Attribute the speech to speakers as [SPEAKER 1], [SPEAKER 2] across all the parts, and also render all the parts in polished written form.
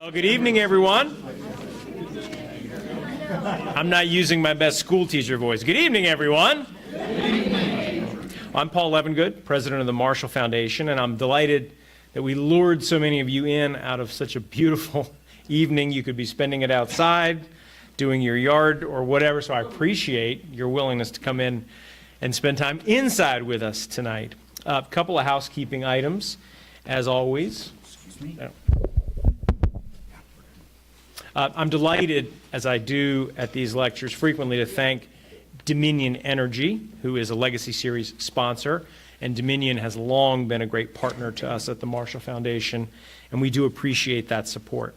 [SPEAKER 1] Well, good evening, everyone. I'm not using my best school teacher voice. Good evening, everyone. I'm Paul Levengood, president of the Marshall Foundation, and I'm delighted that we lured so many of you in out of such a beautiful evening. You could be spending it outside, doing your yard or whatever, so I appreciate your willingness to come in and spend time inside with us tonight. A couple of housekeeping items, as always. Excuse me. I'm delighted, as I do at these lectures frequently, to thank Dominion Energy, who is a Legacy Series sponsor, and Dominion has long been a great partner to us at the Marshall Foundation, and we do appreciate that support.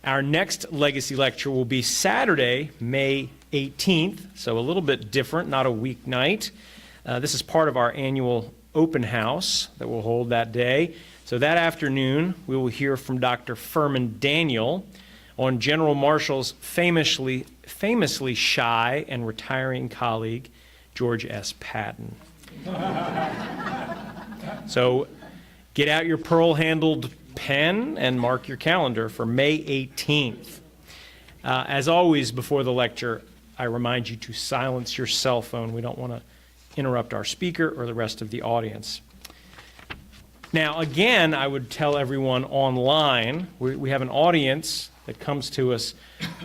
[SPEAKER 1] Our next Legacy lecture will be Saturday, May 18th, so a little bit different, not a weeknight. This is part of our annual open house that we'll hold that day. So that afternoon, we will hear from Dr. Furman Daniel on General Marshall's famously shy and retiring colleague, George S. Patton. So get out your pearl-handled pen and mark your calendar for May 18th. As always, before the lecture, I remind you to silence your cell phone. We don't want to interrupt our speaker or the rest of the audience. Now, again, I would tell everyone online, we have an audience that comes to us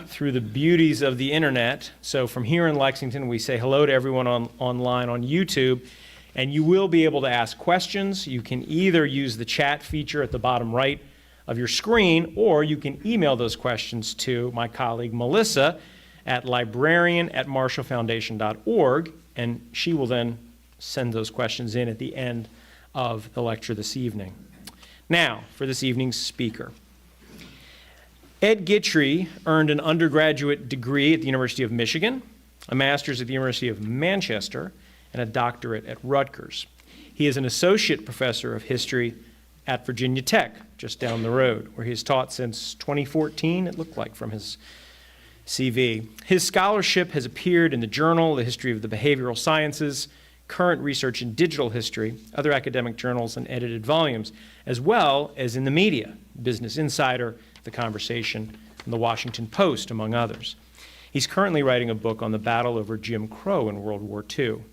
[SPEAKER 1] through the beauties of the internet. So from here in Lexington, we say hello to everyone online on YouTube, and you will be able to ask questions. You can either use the chat feature at the bottom right of your screen, or you can email those questions to my colleague Melissa at librarian@marshallfoundation.org, and she will then send those questions in at the end of the lecture this evening. Now, for this evening's speaker. Ed Guitry earned an undergraduate degree at the University of Michigan, a master's at the University of Manchester, and a doctorate at Rutgers. He is an associate professor of history at Virginia Tech, just down the road, where he has taught since 2014, it looked like from his CV. His scholarship has appeared in the Journal, The History of the Behavioral Sciences, Current Research in Digital History, other academic journals, and edited volumes, as well as in the media, Business Insider, The Conversation, and The Washington Post, among others. He's currently writing a book on the battle over Jim Crow in World War II.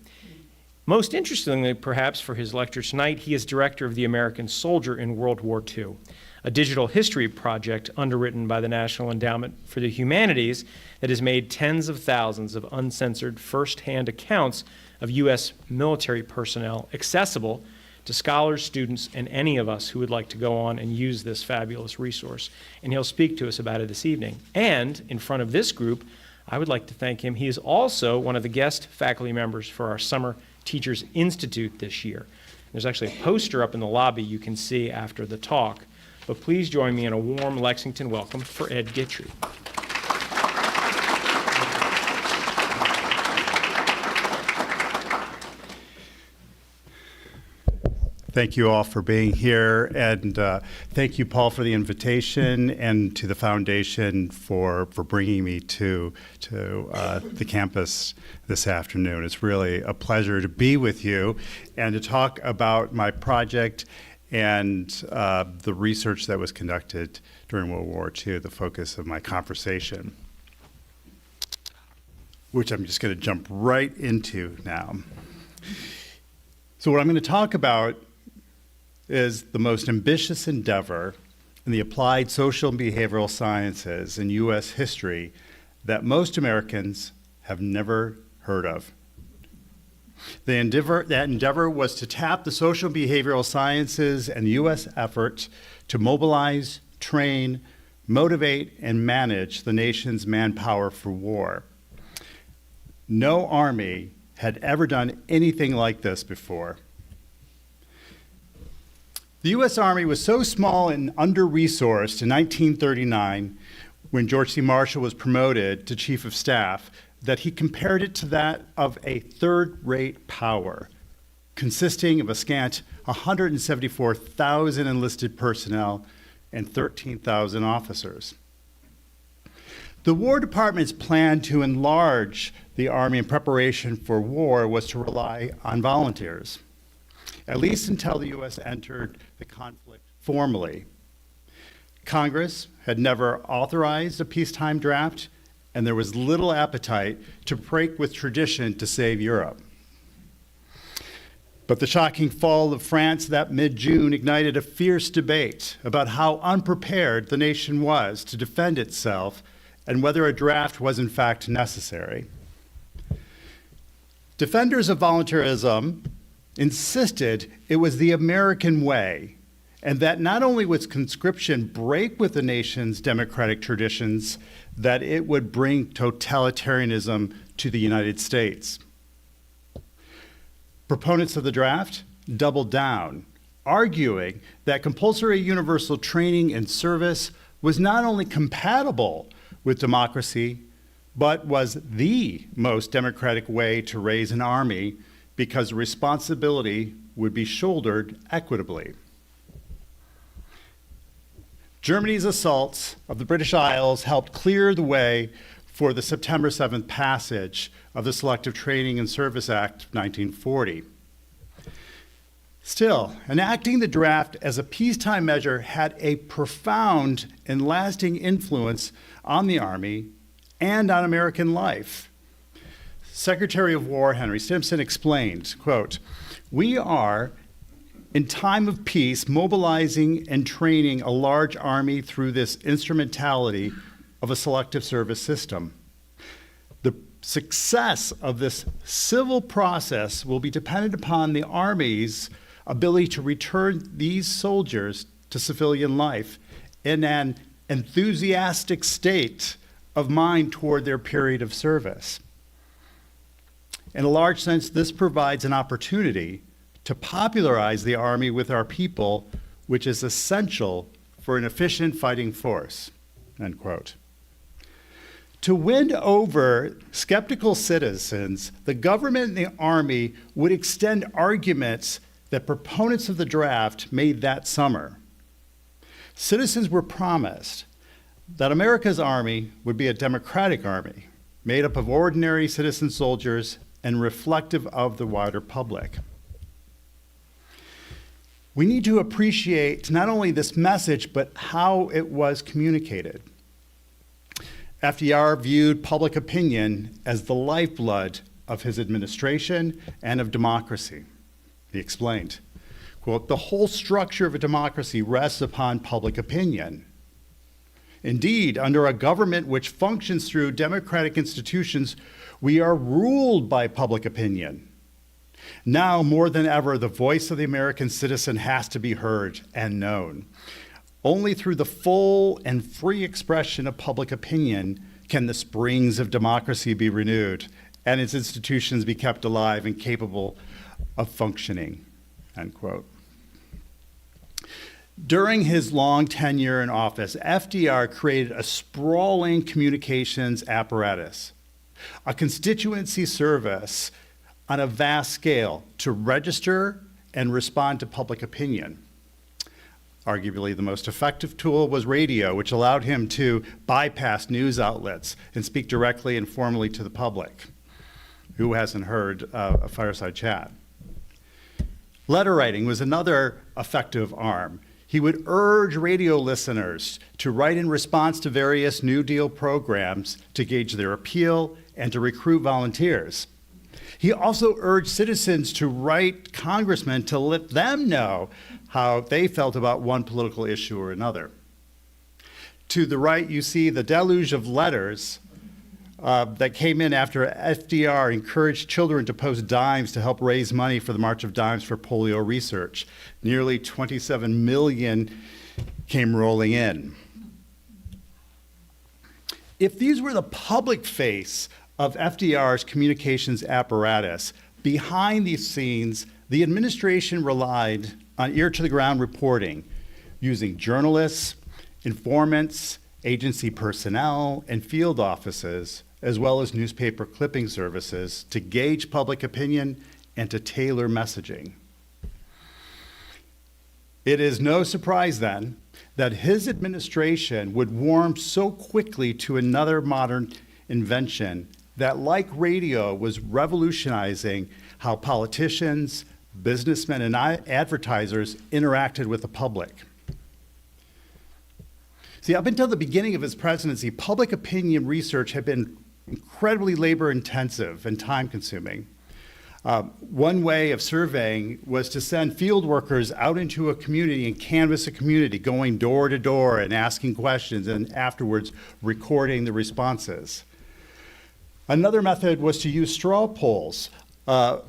[SPEAKER 1] Most interestingly, perhaps, for his lecture tonight, he is director of the American Soldier in World War II, a digital history project underwritten by the National Endowment for the Humanities that has made tens of thousands of uncensored first-hand accounts of U.S. military personnel accessible to scholars, students, and any of us who would like to go on and use this fabulous resource. And he'll speak to us about it this evening. And in front of this group, I would like to thank him. He is also one of the guest faculty members for our Summer Teachers Institute this year. There's actually a poster up in the lobby you can see after the talk. But please join me in a warm Lexington welcome for Ed Guitry.
[SPEAKER 2] Thank you all for being here, and thank you, Paul, for the invitation, and to the foundation for bringing me to the campus this afternoon. It's really a pleasure to be with you and to talk about my project and the research that was conducted during World War II, the focus of my conversation, which I'm just going to jump right into now. So what I'm going to talk about is the most ambitious endeavor in the applied social and behavioral sciences in U.S. history that most Americans have never heard of. That endeavor was to tap the social and behavioral sciences and U.S. effort to mobilize, train, motivate, and manage the nation's manpower for war. No army had ever done anything like this before. The U.S. Army was so small and under-resourced in 1939, when George C. Marshall was promoted to Chief of Staff, that he compared it to that of a third-rate power, consisting of a scant 174,000 enlisted personnel and 13,000 officers. The War Department's plan to enlarge the Army in preparation for war was to rely on volunteers, at least until the U.S. entered the conflict formally. Congress had never authorized a peacetime draft, and there was little appetite to break with tradition to save Europe. But the shocking fall of France that mid-June ignited a fierce debate about how unprepared the nation was to defend itself and whether a draft was in fact necessary. Defenders of voluntarism insisted it was the American way, and that not only would conscription break with the nation's democratic traditions, that it would bring totalitarianism to the United States. Proponents of the draft doubled down, arguing that compulsory universal training and service was not only compatible with democracy, but was the most democratic way to raise an army, because responsibility would be shouldered equitably. Germany's assaults of the British Isles helped clear the way for the September 7th passage of the Selective Training and Service Act of 1940. Still, enacting the draft as a peacetime measure had a profound and lasting influence on the Army and on American life. Secretary of War Henry Stimson explained, quote, "We are, in time of peace, mobilizing and training a large army through this instrumentality of a selective service system. The success of this civil process will be dependent upon the Army's ability to return these soldiers to civilian life in an enthusiastic state of mind toward their period of service. In a large sense, this provides an opportunity to popularize the Army with our people, which is essential for an efficient fighting force," end quote. To win over skeptical citizens, the government and the Army would extend arguments that proponents of the draft made that summer. Citizens were promised that America's Army would be a democratic army, made up of ordinary citizen soldiers and reflective of the wider public. We need to appreciate not only this message, but how it was communicated. FDR viewed public opinion as the lifeblood of his administration and of democracy. He explained, quote, "The whole structure of a democracy rests upon public opinion. Indeed, under a government which functions through democratic institutions, we are ruled by public opinion. Now, more than ever, the voice of the American citizen has to be heard and known. Only through the full and free expression of public opinion can the springs of democracy be renewed and its institutions be kept alive and capable of functioning," end quote. During his long tenure in office, FDR created a sprawling communications apparatus, a constituency service on a vast scale to register and respond to public opinion. Arguably, the most effective tool was radio, which allowed him to bypass news outlets and speak directly and formally to the public. Who hasn't heard a fireside chat? Letter writing was another effective arm. He would urge radio listeners to write in response to various New Deal programs to gauge their appeal and to recruit volunteers. He also urged citizens to write congressmen to let them know how they felt about one political issue or another. To the right, you see the deluge of letters that came in after FDR encouraged children to post dimes to help raise money for the March of Dimes for polio research. Nearly 27 million came rolling in. If these were the public face of FDR's communications apparatus, behind these scenes, the administration relied on ear-to-the-ground reporting using journalists, informants, agency personnel, and field offices, as well as newspaper clipping services to gauge public opinion and to tailor messaging. It is no surprise then that his administration would warm so quickly to another modern invention that, like radio, was revolutionizing how politicians, businessmen, and advertisers interacted with the public. See, up until the beginning of his presidency, public opinion research had been incredibly labor-intensive and time-consuming. One way of surveying was to send field workers out into a community and canvass a community, going door to door and asking questions and afterwards recording the responses. Another method was to use straw polls,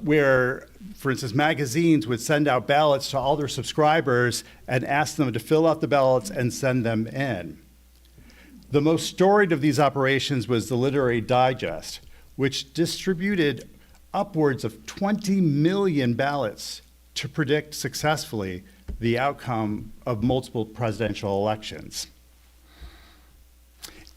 [SPEAKER 2] where, for instance, magazines would send out ballots to all their subscribers and ask them to fill out the ballots and send them in. The most storied of these operations was the Literary Digest, which distributed upwards of 20 million ballots to predict successfully the outcome of multiple presidential elections.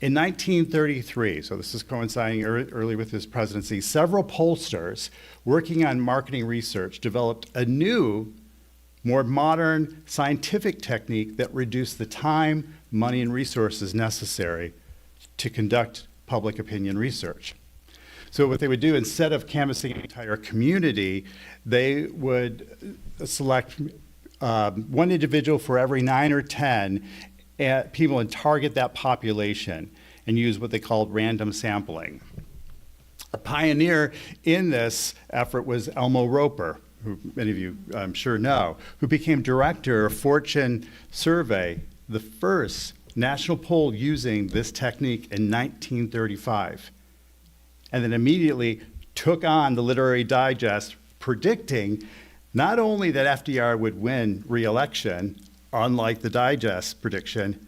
[SPEAKER 2] In 1933, so this is coinciding early with his presidency, several pollsters working on marketing research developed a new, more modern scientific technique that reduced the time, money, and resources necessary to conduct public opinion research. So what they would do, instead of canvassing an entire community, they would select one individual for every 9 or 10 people and target that population and use what they called random sampling. A pioneer in this effort was Elmo Roper, who many of you I'm sure know, who became director of Fortune Survey, the first national poll using this technique in 1935, and then immediately took on the Literary Digest, predicting not only that FDR would win re-election, unlike the Digest prediction,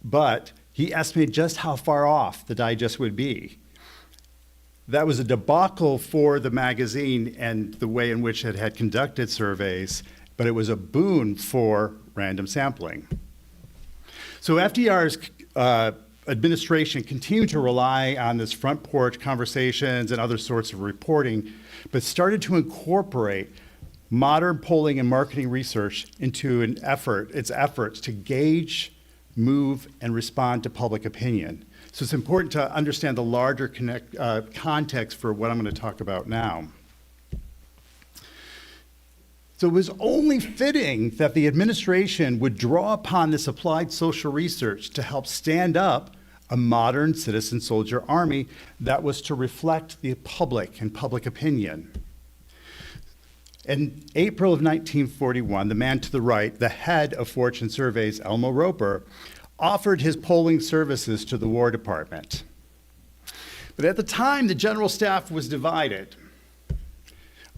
[SPEAKER 2] but he estimated just how far off the Digest would be. That was a debacle for the magazine and the way in which it had conducted surveys, but it was a boon for random sampling. So FDR's administration continued to rely on this front porch conversations and other sorts of reporting, but started to incorporate modern polling and marketing research into its efforts to gauge, move, and respond to public opinion. So it's important to understand the larger context for what I'm going to talk about now. So it was only fitting that the administration would draw upon this applied social research to help stand up a modern citizen soldier army that was to reflect the public and public opinion. In April of 1941, the man to the right, the head of Fortune Surveys, Elmo Roper, offered his polling services to the War Department. But at the time, the General Staff was divided.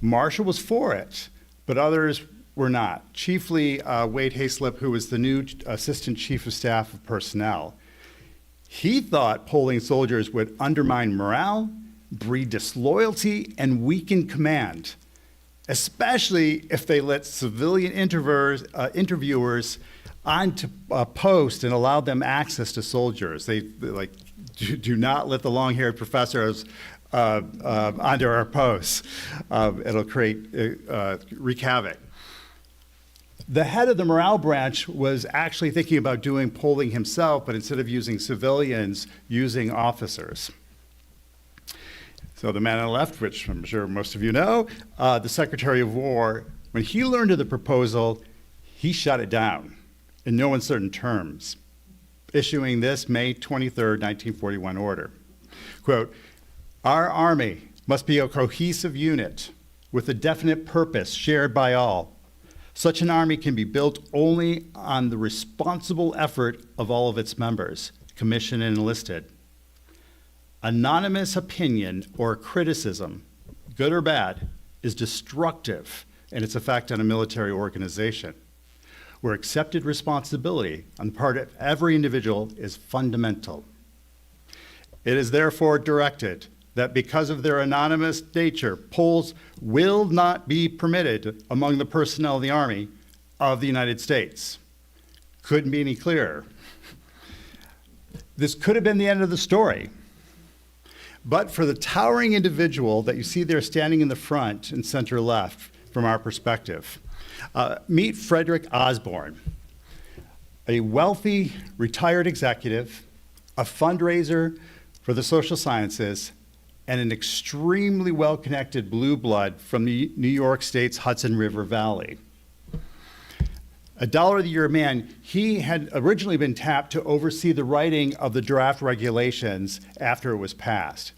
[SPEAKER 2] Marshall was for it, but others were not, chiefly Wade Hayslip, who was the new Assistant Chief of Staff of Personnel. He thought polling soldiers would undermine morale, breed disloyalty, and weaken command, especially if they let civilian interviewers onto post and allowed them access to soldiers. They like, do not let the long-haired professors onto our posts. It'll wreak havoc. The head of the morale branch was actually thinking about doing polling himself, but instead of using civilians, using officers. So the man on the left, which I'm sure most of you know, the Secretary of War, when he learned of the proposal, he shut it down in no uncertain terms, issuing this May 23rd, 1941 order. Quote, "Our Army must be a cohesive unit with a definite purpose shared by all. Such an army can be built only on the responsible effort of all of its members, commissioned and enlisted. Anonymous opinion or criticism, good or bad, is destructive in its effect on a military organization, where accepted responsibility on the part of every individual is fundamental. It is therefore directed that because of their anonymous nature, polls will not be permitted among the personnel of the Army of the United States." Couldn't be any clearer. This could have been the end of the story. But for the towering individual that you see there standing in the front and center left from our perspective, meet Frederick Osborne, a wealthy retired executive, a fundraiser for the social sciences, and an extremely well-connected blue blood from the New York State's Hudson River Valley. A dollar a year man, he had originally been tapped to oversee the writing of the draft regulations after it was passed.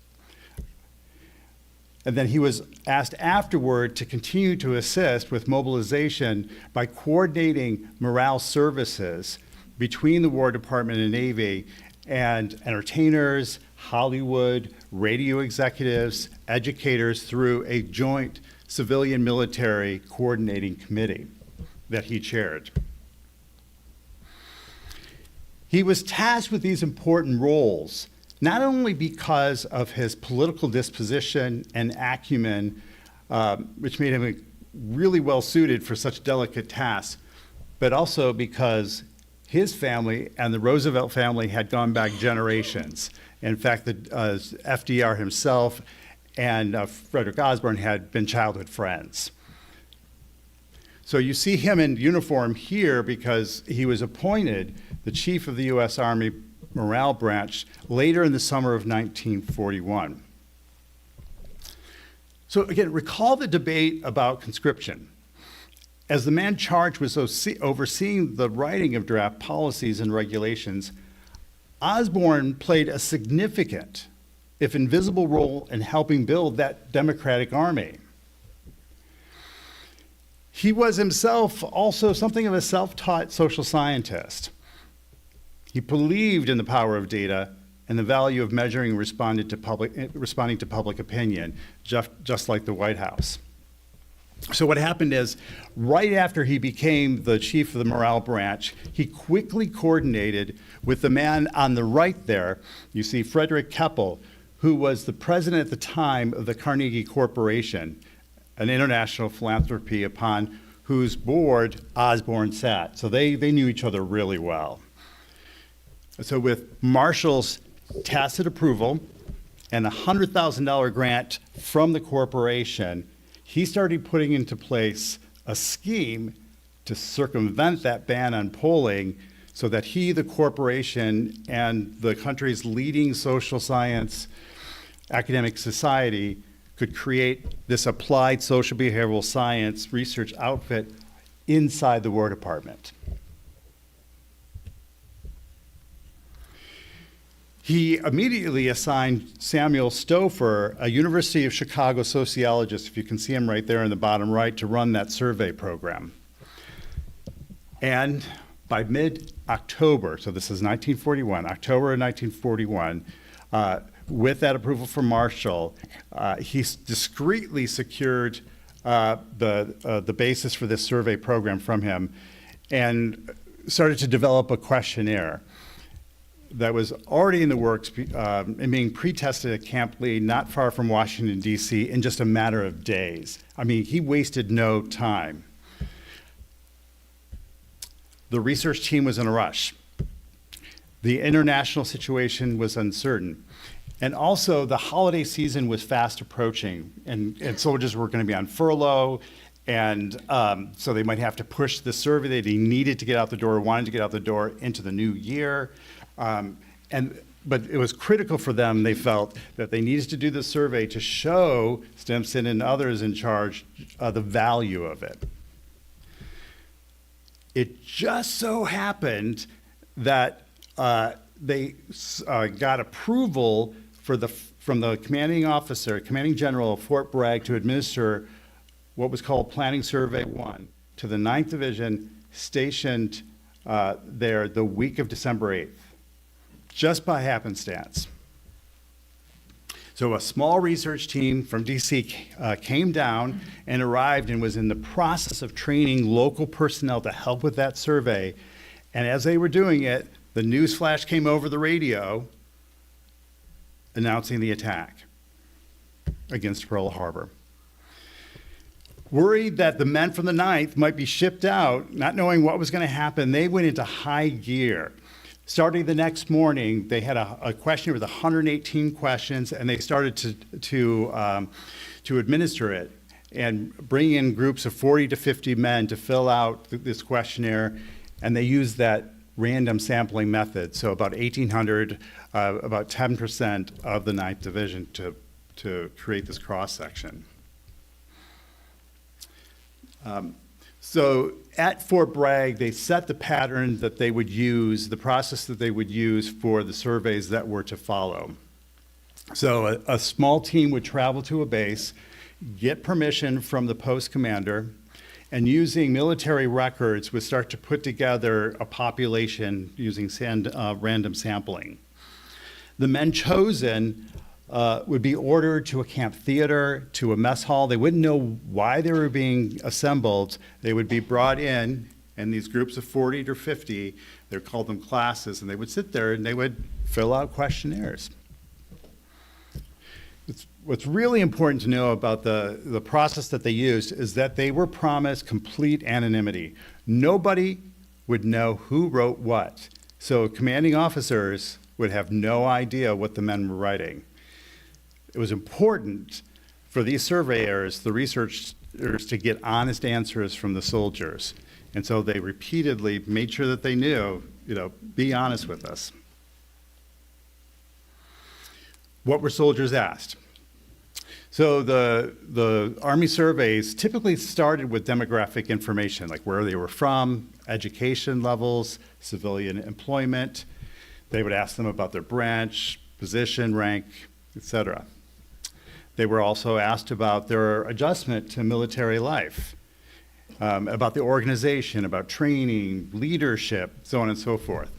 [SPEAKER 2] And then he was asked afterward to continue to assist with mobilization by coordinating morale services between the War Department and Navy and entertainers, Hollywood, radio executives, educators through a joint civilian-military coordinating committee that he chaired. He was tasked with these important roles, not only because of his political disposition and acumen, which made him really well suited for such delicate tasks, but also because his family and the Roosevelt family had gone back generations. In fact, FDR himself and Frederick Osborne had been childhood friends. So you see him in uniform here because he was appointed the chief of the U.S. Army Morale Branch later in the summer of 1941. So again, recall the debate about conscription. As the man charged with overseeing the writing of draft policies and regulations, Osborne played a significant, if invisible, role in helping build that democratic army. He was himself also something of a self-taught social scientist. He believed in the power of data and the value of measuring and responding to public opinion, just like the White House. So what happened is, right after he became the chief of the morale branch, he quickly coordinated with the man on the right there. You see Frederick Keppel, who was the president at the time of the Carnegie Corporation, an international philanthropy upon whose board Osborne sat. So they knew each other really well. So with Marshall's tacit approval and a $100,000 grant from the corporation, he started putting into place a scheme to circumvent that ban on polling so that he, the corporation, and the country's leading social science academic society could create this applied social behavioral science research outfit inside the War Department. He immediately assigned Samuel Stouffer, a University of Chicago sociologist, if you can see him right there in the bottom right, to run that survey program. And by mid-October, so this is 1941, October of 1941, with that approval from Marshall, he discreetly secured the basis for this survey program from him and started to develop a questionnaire that was already in the works and being pre-tested at Camp Lee, not far from Washington, D.C., in just a matter of days. I mean, he wasted no time. The research team was in a rush. The international situation was uncertain. And also, the holiday season was fast approaching, and soldiers were going to be on furlough, and so they might have to push the survey that he needed to get out the door, wanted to get out the door, into the new year. But it was critical for them, they felt, that they needed to do the survey to show Stimson and others in charge the value of it. It just so happened that they got approval from the commanding officer, commanding general of Fort Bragg, to administer what was called Planning Survey 1 to the Ninth Division stationed there the week of December 8th, just by happenstance. So a small research team from DC came down and arrived and was in the process of training local personnel to help with that survey. And as they were doing it, the news flash came over the radio announcing the attack against Pearl Harbor. Worried that the men from the 9th might be shipped out, not knowing what was going to happen, they went into high gear. Starting the next morning, they had a questionnaire with 118 questions, and they started to administer it and bring in groups of 40 to 50 men to fill out this questionnaire, and they used that random sampling method. So about 1,800, about 10% of the 9th Division to create this cross-section. So at Fort Bragg, they set the pattern that they would use, the process that they would use for the surveys that were to follow. So a small team would travel to a base, get permission from the post commander, and using military records would start to put together a population using random sampling. The men chosen would be ordered to a camp theater, to a mess hall. They wouldn't know why they were being assembled. They would be brought in these groups of 40 or 50, they called them classes, and they would sit there and they would fill out questionnaires. What's really important to know about the process that they used is that they were promised complete anonymity. Nobody would know who wrote what. So commanding officers would have no idea what the men were writing. It was important for these surveyors, the researchers, to get honest answers from the soldiers. And so they repeatedly made sure that they knew, be honest with us. What were soldiers asked? So the Army surveys typically started with demographic information, like where they were from, education levels, civilian employment. They would ask them about their branch, position, rank, etc. They were also asked about their adjustment to military life, about the organization, about training, leadership, so on and so forth.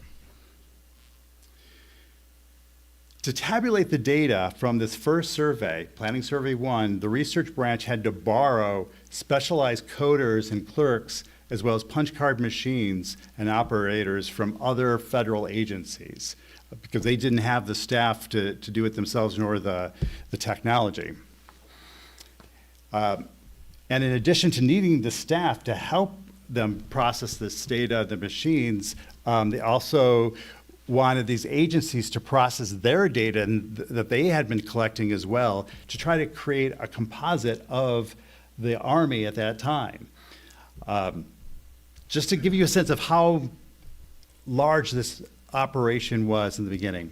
[SPEAKER 2] To tabulate the data from this first survey, Planning Survey 1, the research branch had to borrow specialized coders and clerks, as well as punch card machines and operators from other federal agencies, because they didn't have the staff to do it themselves, nor the technology. And in addition to needing the staff to help them process this data, the machines, they also wanted these agencies to process their data that they had been collecting as well, to try to create a composite of the Army at that time. Just to give you a sense of how large this operation was in the beginning.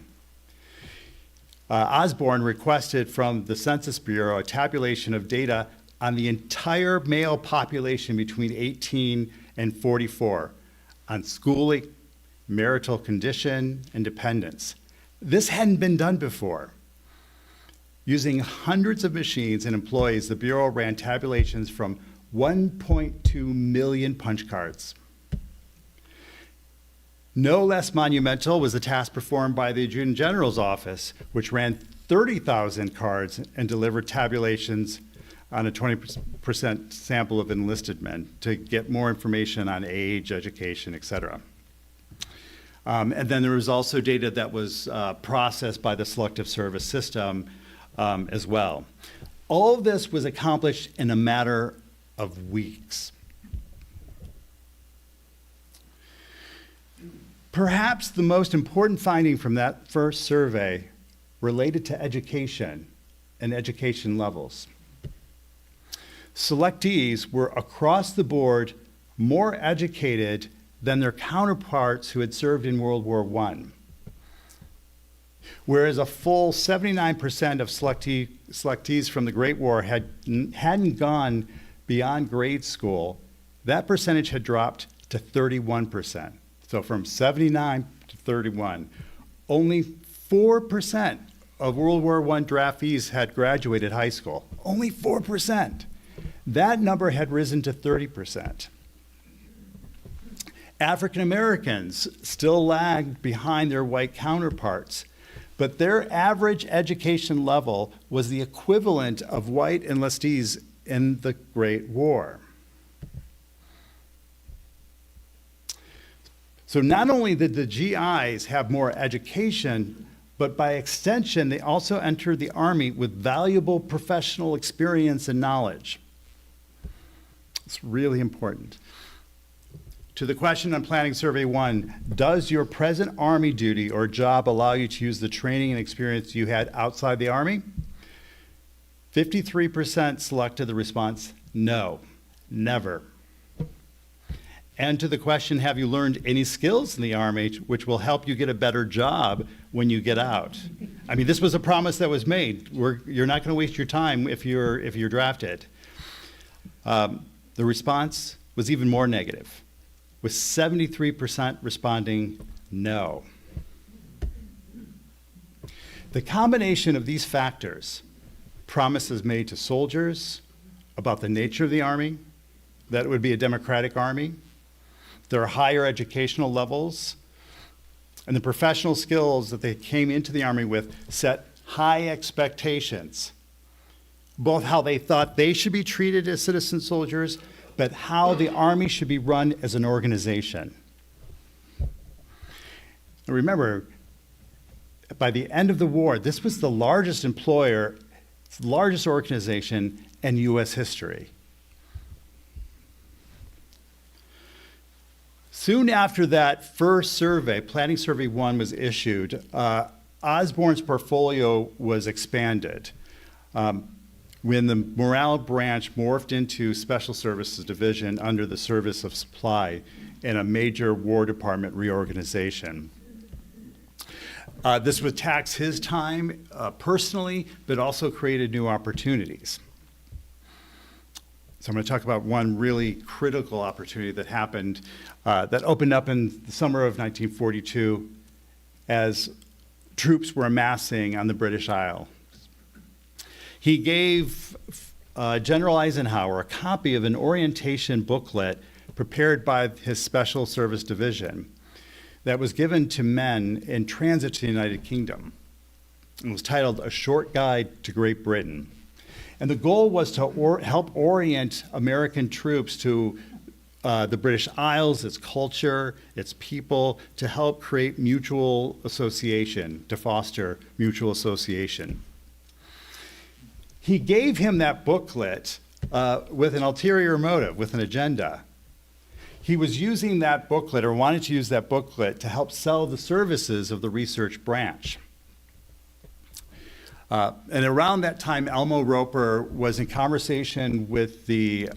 [SPEAKER 2] Osborne requested from the Census Bureau a tabulation of data on the entire male population between 18 and 44 on schooling, marital condition, and dependence. This hadn't been done before. Using hundreds of machines and employees, the Bureau ran tabulations from 1.2 million punch cards. No less monumental was the task performed by the Adjutant General's office, which ran 30,000 cards and delivered tabulations on a 20% sample of enlisted men to get more information on age, education, et cetera. And then there was also data that was processed by the Selective Service System as well. All of this was accomplished in a matter of weeks. Perhaps the most important finding from that first survey related to education and education levels. Selectees were across the board more educated than their counterparts who had served in World War I. Whereas a full 79% of selectees from the Great War hadn't gone beyond grade school, that percentage had dropped to 31%. So from 79 to 31. Only 4% of World War I draftees had graduated high school. Only 4%. That number had risen to 30%. African Americans still lagged behind their white counterparts, but their average education level was the equivalent of white enlistees in the Great War. So not only did the GIs have more education, but by extension, they also entered the Army with valuable professional experience and knowledge. It's really important. To the question on Planning Survey 1, does your present Army duty or job allow you to use the training and experience you had outside the Army? 53% selected the response, no, never. And to the question, have you learned any skills in the Army which will help you get a better job when you get out? I mean, this was a promise that was made. You're not going to waste your time if you're drafted. The response was even more negative, with 73% responding no. The combination of these factors, promises made to soldiers about the nature of the Army, that it would be a democratic Army, their higher educational levels, and the professional skills that they came into the Army with set high expectations, both how they thought they should be treated as citizen soldiers, but how the Army should be run as an organization. And remember, by the end of the war, this was the largest employer, largest organization in U.S. history. Soon after that first survey, Planning Survey 1 was issued, Osborne's portfolio was expanded when the Morale Branch morphed into Special Services Division under the Service of Supply in a major War Department reorganization. This would tax his time personally, but also created new opportunities. So I'm going to talk about one really critical opportunity that happened, that opened up in the summer of 1942 as troops were amassing on the British Isles. He gave General Eisenhower a copy of an orientation booklet prepared by his Special Service Division that was given to men in transit to the United Kingdom. It was titled A Short Guide to Great Britain. And the goal was to help orient American troops to the British Isles, its culture, its people, to help create mutual association, to foster mutual association. He gave him that booklet with an ulterior motive, with an agenda. He was using that booklet, or wanted to use that booklet, to help sell the services of the research branch. And around that time, Elmo Roper was in conversation with the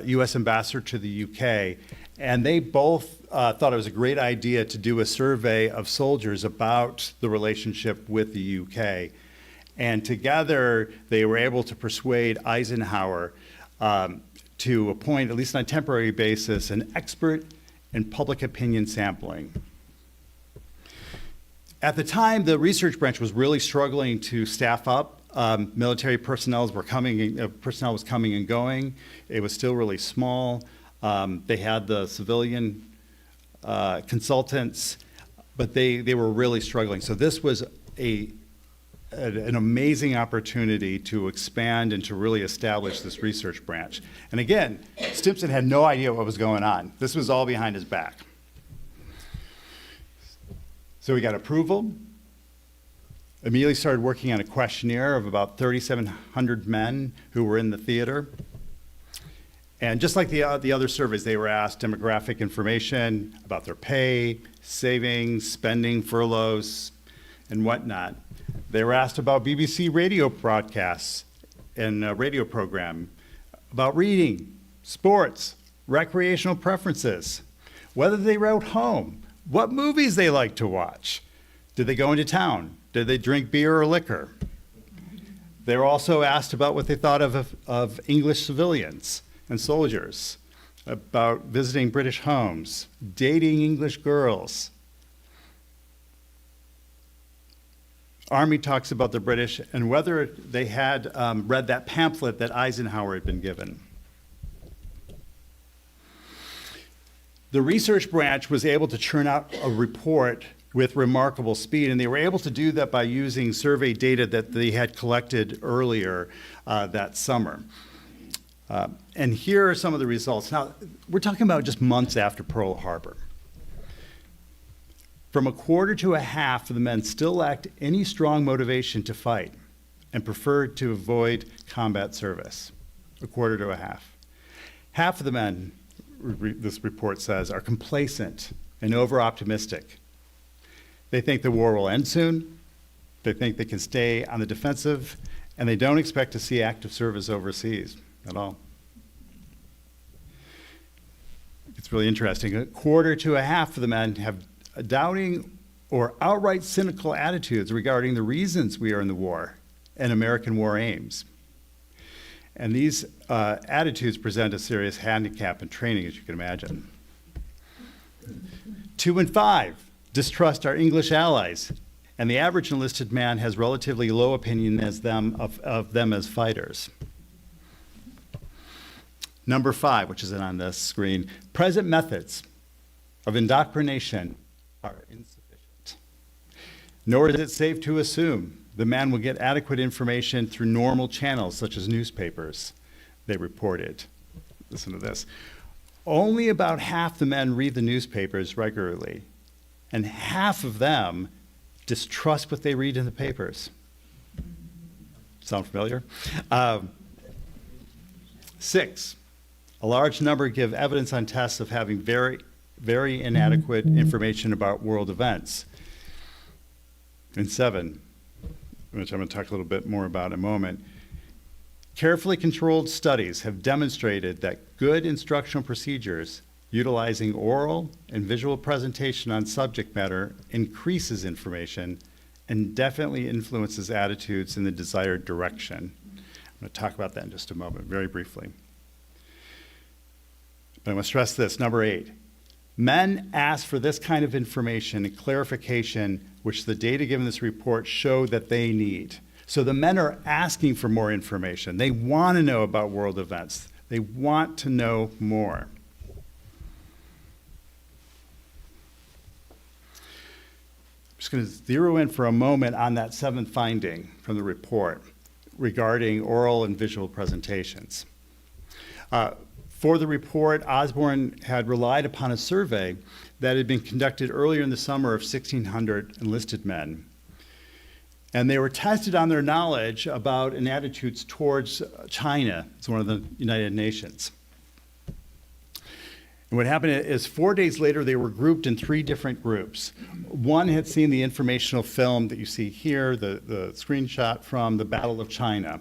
[SPEAKER 2] U.S. ambassador to the UK, and they both thought it was a great idea to do a survey of soldiers about the relationship with the UK. And together, they were able to persuade Eisenhower to appoint, at least on a temporary basis, an expert in public opinion sampling. At the time, the research branch was really struggling to staff up. Military personnel was coming and going. It was still really small. They had the civilian consultants, but they were really struggling. So this was an amazing opportunity to expand and to really establish this research branch. And again, Stimson had no idea what was going on. This was all behind his back. So we got approval. Immediately started working on a questionnaire of about 3,700 men who were in the theater. And just like the other surveys, they were asked demographic information about their pay, savings, spending, furloughs, and whatnot. They were asked about BBC radio broadcasts and a radio program, about reading, sports, recreational preferences, whether they wrote home, what movies they like to watch. Did they go into town? Did they drink beer or liquor? They were also asked about what they thought of English civilians and soldiers, about visiting British homes, dating English girls. Army talks about the British and whether they had read that pamphlet that Eisenhower had been given. The research branch was able to churn out a report with remarkable speed, and they were able to do that by using survey data that they had collected earlier that summer. And here are some of the results. Now, we're talking about just months after Pearl Harbor. From a quarter to a half of the men still lacked any strong motivation to fight and preferred to avoid combat service. A quarter to a half. Half of the men, this report says, are complacent and over-optimistic. They think the war will end soon, they think they can stay on the defensive, and they don't expect to see active service overseas at all. It's really interesting. A quarter to a half of the men have doubting or outright cynical attitudes regarding the reasons we are in the war and American war aims. And these attitudes present a serious handicap in training, as you can imagine. 2 in 5 distrust our English allies, and the average enlisted man has relatively low opinion of them as fighters. Number 5, which isn't on this screen, present methods of indoctrination are insufficient. Nor is it safe to assume the man will get adequate information through normal channels such as newspapers, they reported. Listen to this. Only about half the men read the newspapers regularly, and half of them distrust what they read in the papers. Sound familiar? 6, a large number give evidence on tests of having very inadequate information about world events. And 7, which I'm going to talk a little bit more about in a moment, carefully controlled studies have demonstrated that good instructional procedures utilizing oral and visual presentation on subject matter increases information and definitely influences attitudes in the desired direction. I'm going to talk about that in just a moment, very briefly. But I want to stress this, number 8. Men ask for this kind of information and clarification, which the data given in this report show that they need. So the men are asking for more information. They want to know about world events. They want to know more. I'm just going to zero in for a moment on that 7th finding from the report regarding oral and visual presentations. For the report, Osborne had relied upon a survey that had been conducted earlier in the summer of 1,600 enlisted men. And they were tested on their knowledge about and attitudes towards China. It's one of the United Nations. And what happened is 4 days later, they were grouped in 3 different groups. One had seen the informational film that you see here, the screenshot from the Battle of China.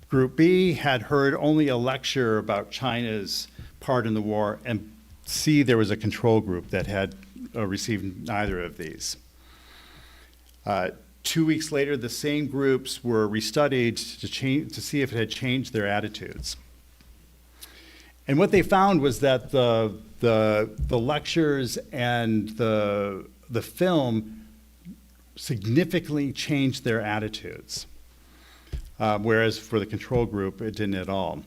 [SPEAKER 2] Group B had heard only a lecture about China's part in the war, and C, there was a control group that had received neither of these. 2 weeks later, the same groups were restudied to see if it had changed their attitudes. And what they found was that the lectures and the the film significantly changed their attitudes, whereas for the control group, it didn't at all.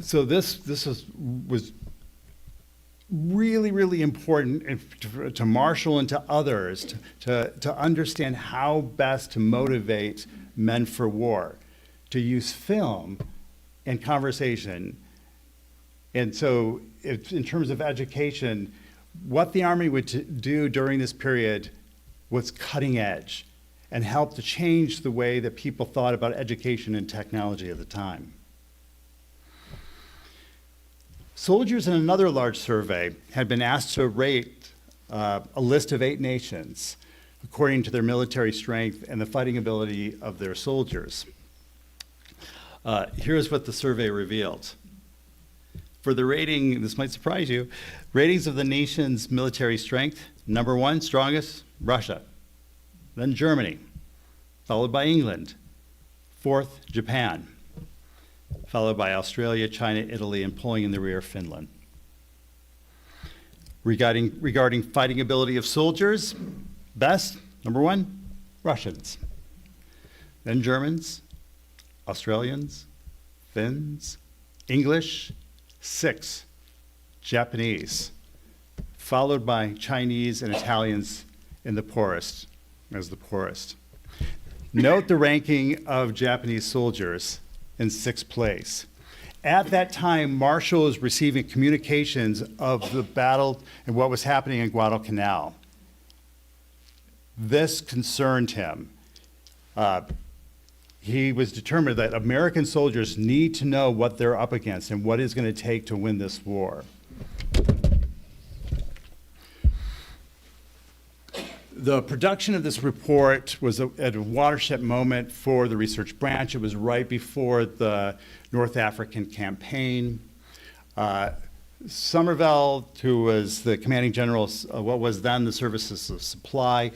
[SPEAKER 2] So this was really, really important to Marshall and to others to understand how best to motivate men for war, to use film and conversation. And so in terms of education, what the Army would do during this period was cutting edge and helped to change the way that people thought about education and technology at the time. Soldiers in another large survey had been asked to rate a list of 8 nations according to their military strength and the fighting ability of their soldiers. Here's what the survey revealed. For the rating, this might surprise you, ratings of the nation's military strength, number 1, strongest, Russia. Then Germany, followed by England. 4th, Japan, followed by Australia, China, Italy, and pulling in the rear, Finland. Regarding fighting ability of soldiers, best, number 1, Russians. Then Germans, Australians, Finns, English, 6, Japanese, followed by Chinese and Italians in the poorest, as the poorest. Note the ranking of Japanese soldiers in 6th place. At that time, Marshall was receiving communications of the battle and what was happening in Guadalcanal. This concerned him. He was determined that American soldiers need to know what they're up against and what it's going to take to win this war. The production of this report was at a watershed moment for the research branch. It was right before the North African campaign. Somerville, who was the commanding general of what was then the Services of Supply,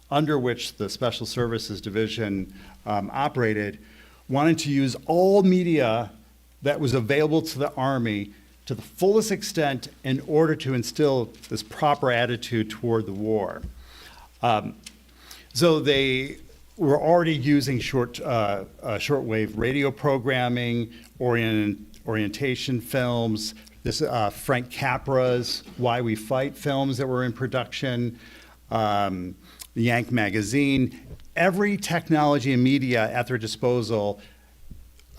[SPEAKER 2] under which the Special Services Division operated, wanted to use all media that was available to the Army to the fullest extent in order to instill this proper attitude toward the war. So they were already using shortwave radio programming, orientation films, this Frank Capra's Why We Fight films that were in production, Yank magazine. Every technology and media at their disposal,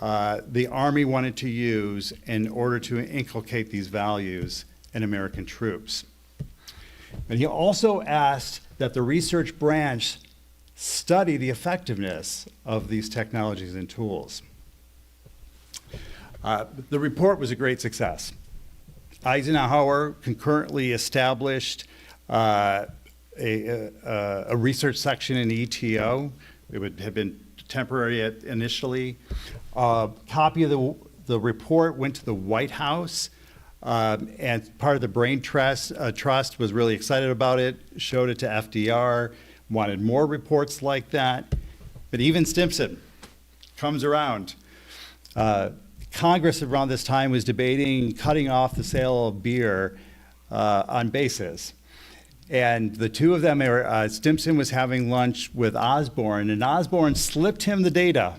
[SPEAKER 2] the Army wanted to use in order to inculcate these values in American troops. And he also asked that the research branch study the effectiveness of these technologies and tools. The report was a great success. Eisenhower concurrently established a research section in ETO. It would have been temporary initially. A copy of the report went to the White House, and part of the Brain Trust was really excited about it, showed it to FDR, wanted more reports like that. But even Stimson comes around. Congress around this time was debating cutting off the sale of beer on bases. And the two of them, Stimson was having lunch with Osborne, and Osborne slipped him the data,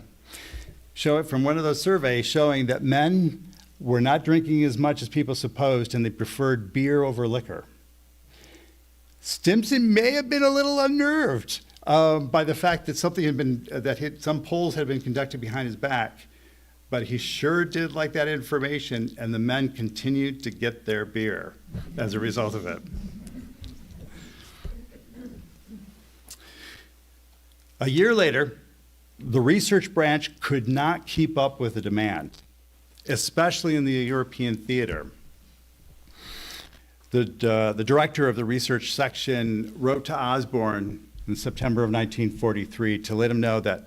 [SPEAKER 2] show it from one of those surveys showing that men were not drinking as much as people supposed, and they preferred beer over liquor. Stimson may have been a little unnerved by the fact that something had been, some polls had been conducted behind his back, but he sure did like that information, and the men continued to get their beer as a result of it. A year later, the research branch could not keep up with the demand, especially in the European theater. The director of the research section wrote to Osborne in September of 1943 to let him know that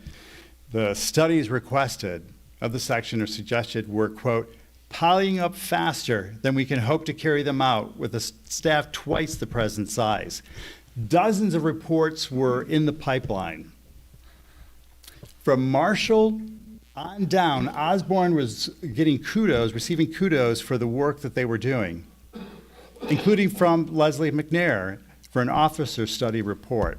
[SPEAKER 2] the studies requested of the section or suggested were, quote, piling up faster than we can hope to carry them out with a staff twice the present size. Dozens of reports were in the pipeline. From Marshall on down, Osborne was receiving kudos for the work that they were doing, including from Leslie McNair for an officer study report.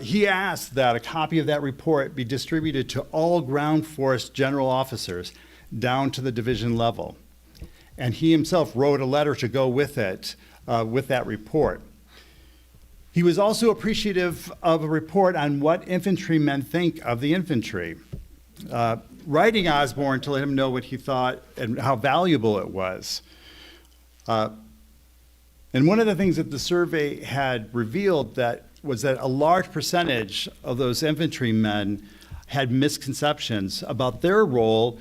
[SPEAKER 2] He asked that a copy of that report be distributed to all ground force general officers down to the division level. And he himself wrote a letter to go with it, with that report. He was also appreciative of a report on what infantrymen think of the infantry, writing Osborne to let him know what he thought and how valuable it was. And one of the things that the survey had revealed was that a large percentage of those infantrymen had misconceptions about their role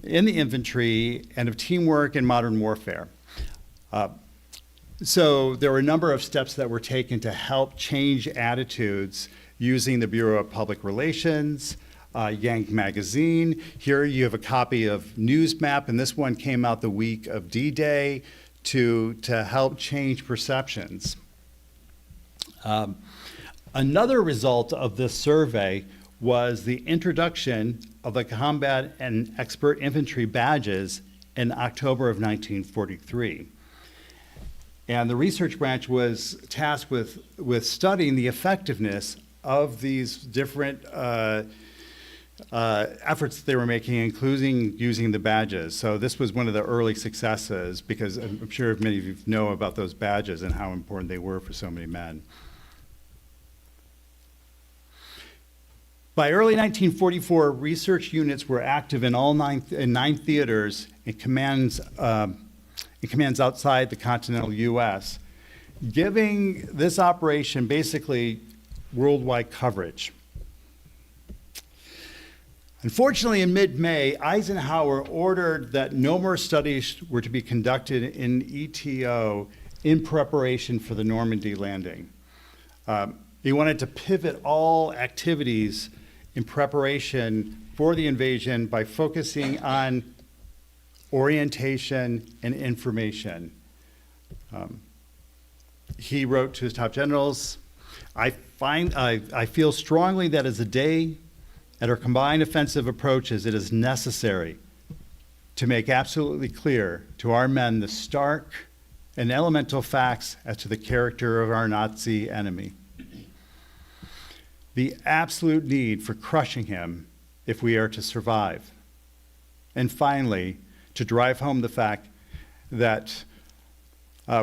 [SPEAKER 2] in the infantry and of teamwork in modern warfare. So there were a number of steps that were taken to help change attitudes using the Bureau of Public Relations, Yank Magazine. Here you have a copy of Newsmap, and this one came out the week of D-Day to help change perceptions. Another result of this survey was the introduction of the combat and expert infantry badges in October of 1943. And the research branch was tasked with studying the effectiveness of these different efforts that they were making, including using the badges. So this was one of the early successes, because I'm sure many of you know about those badges and how important they were for so many men. By early 1944, research units were active in all nine theaters and commands outside the continental U.S., giving this operation basically worldwide coverage. Unfortunately, in mid-May, Eisenhower ordered that no more studies were to be conducted in ETO in preparation for the Normandy landing. He wanted to pivot all activities in preparation for the invasion by focusing on orientation and information. He wrote to his top generals, I feel strongly that as a day at our combined offensive approaches, it is necessary to make absolutely clear to our men the stark and elemental facts as to the character of our Nazi enemy. The absolute need for crushing him if we are to survive. And finally, to drive home the fact that